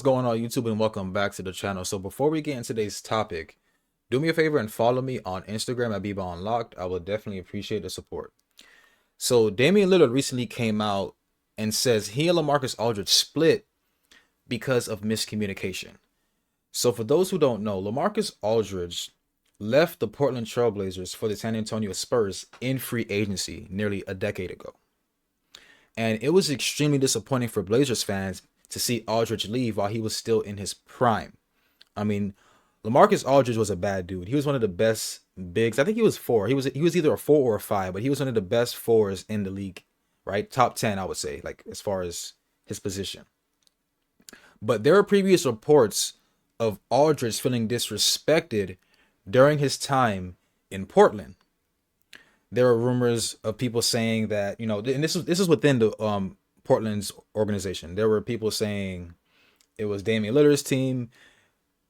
going on YouTube and welcome back to the channel. So before we get into today's topic, do me a favor and follow me on Instagram at Biba Unlocked. I will definitely appreciate the support. So Damian Lillard recently came out and says he and LaMarcus Aldridge split because of miscommunication. So for those who don't know, LaMarcus Aldridge left the Portland Trailblazers for the San Antonio Spurs in free agency nearly a decade ago. And it was extremely disappointing for Blazers fans to see Aldridge leave while he was still in his prime. I mean, LaMarcus Aldridge was a bad dude. He was one of the best bigs. I think he was four. He was either a four or a five, but he was one of the best fours in the league, right? Top 10, I would say, like as far as his position. But there are previous reports of Aldridge feeling disrespected during his time in Portland. There are rumors of people saying that, and this is within the Portland's organization. There were people saying it was Damian Lillard's team,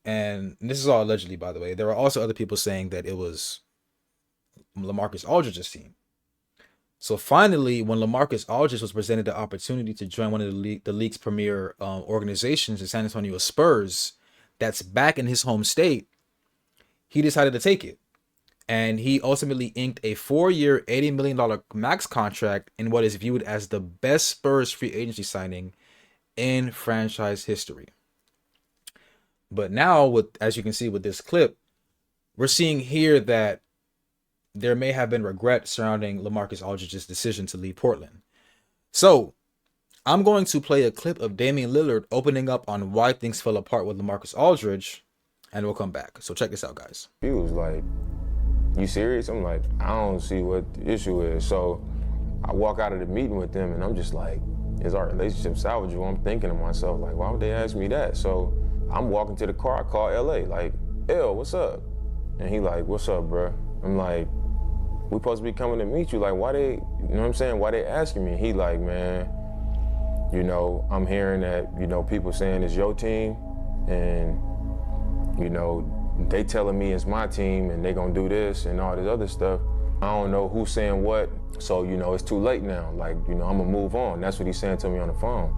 and this is all allegedly, by the way. There were also other people saying that it was LaMarcus Aldridge's team. So finally, when LaMarcus Aldridge was presented the opportunity to join one of the league's premier organizations, the San Antonio Spurs, that's back in his home state, he decided to take it. And he ultimately inked a 4-year, $80 million max contract in what is viewed as the best Spurs free agency signing in franchise history. But now, as you can see with this clip, we're seeing here that there may have been regret surrounding LaMarcus Aldridge's decision to leave Portland. So, I'm going to play a clip of Damian Lillard opening up on why things fell apart with LaMarcus Aldridge, and we'll come back. So check this out, guys. He was like, "You serious?" I'm like, "I don't see what the issue is." So I walk out of the meeting with them and I'm just like, is our relationship salvageable? I'm thinking to myself, like, why would they ask me that? So I'm walking to the car, I call LA, like, "L, what's up?" And he like, "What's up, bro?" I'm like, "We supposed to be coming to meet you. Like, why they, you know what I'm saying? Why they asking me?" He like, "Man, I'm hearing that, people saying it's your team and, they telling me it's my team and they gonna do this and all this other stuff. I don't know who's saying what, so, it's too late now. Like, I'm gonna move on." That's what he's saying to me on the phone.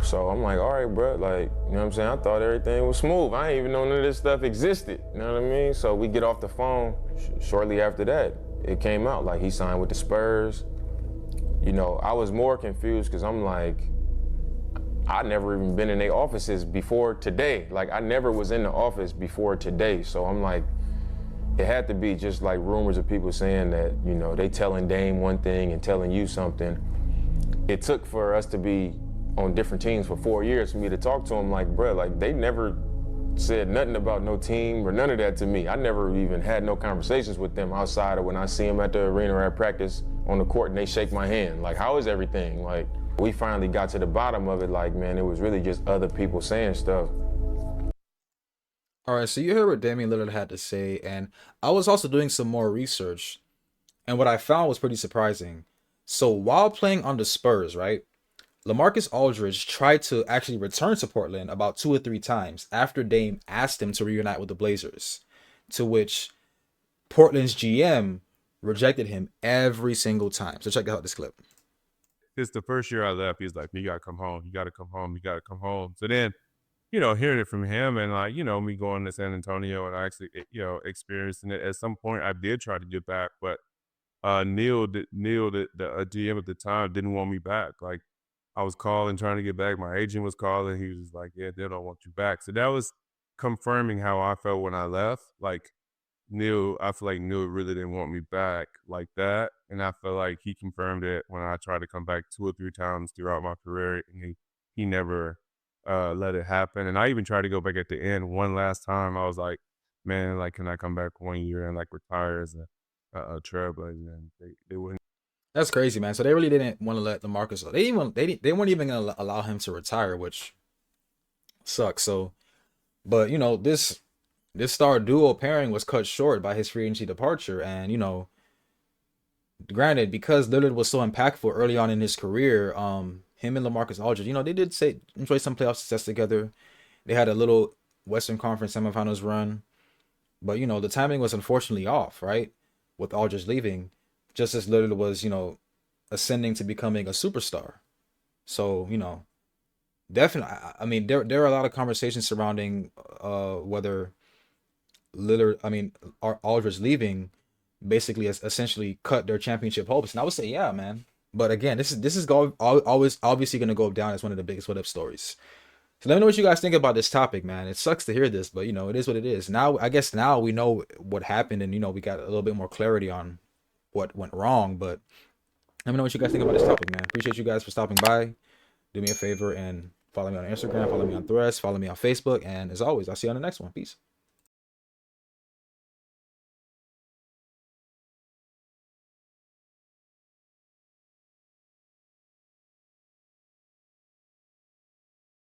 So I'm like, all right, bro, like, you know what I'm saying? I thought everything was smooth. I ain't even know none of this stuff existed, you know what I mean? So we get off the phone, shortly after that, it came out, like, he signed with the Spurs. I was more confused because I'm like, I never even been in their offices before today. Like, I never was in the office before today. So I'm like, it had to be just like rumors of people saying that, they telling Dame one thing and telling you something. It took for us to be on different teams for 4 years for me to talk to them like, bro, like, they never said nothing about no team or none of that to me. I never even had no conversations with them outside of when I see them at the arena or at practice on the court and they shake my hand. Like, how is everything? Like, we finally got to the bottom of it. Like, man, it was really just other people saying stuff. All right, so you heard what Damian Lillard had to say, and I was also doing some more research, and what I found was pretty surprising. So while playing on the Spurs, right, LaMarcus Aldridge tried to actually return to Portland about 2 or 3 times after Dame asked him to reunite with the Blazers, to which Portland's GM rejected him every single time. So check out this clip. It's the first year I left, he's like, "You gotta come home. You gotta come home. You gotta come home." So then, hearing it from him and like, me going to San Antonio and actually, experiencing it. At some point, I did try to get back, but Neil, the GM at the time, didn't want me back. Like, I was calling, trying to get back. My agent was calling. He was like, "Yeah, they don't want you back." So that was confirming how I felt when I left. Like, I feel like Neil really didn't want me back like that. And I feel like he confirmed it when I tried to come back 2 or 3 times throughout my career. And he never let it happen. And I even tried to go back at the end one last time. I was like, "Man, like, can I come back 1 year and like retire as a Trailblazer?" And they wouldn't. That's crazy, man. So they really didn't want to let LaMarcus. They weren't even gonna allow him to retire, which sucks. So, but this star duo pairing was cut short by his free agency departure, and granted, because Lillard was so impactful early on in his career, him and LaMarcus Aldridge, they did enjoy some playoff success together. They had a little Western Conference semifinals run, but the timing was unfortunately off, right? With Aldridge leaving, just as Lillard was, ascending to becoming a superstar. So, definitely. I mean, there are a lot of conversations surrounding whether Lillard, I mean, Aldridge leaving basically has essentially cut their championship hopes. And I would say, yeah, man. But again, this is always obviously going to go down as one of the biggest what if stories. So let me know what you guys think about this topic, man. It sucks to hear this, but it is what it is. Now, I guess now we know what happened, and we got a little bit more clarity on what went wrong. But let me know what you guys think about this topic, man. Appreciate you guys for stopping by. Do me a favor and follow me on Instagram, follow me on Threads, follow me on Facebook, and as always, I'll see you on the next one. Peace.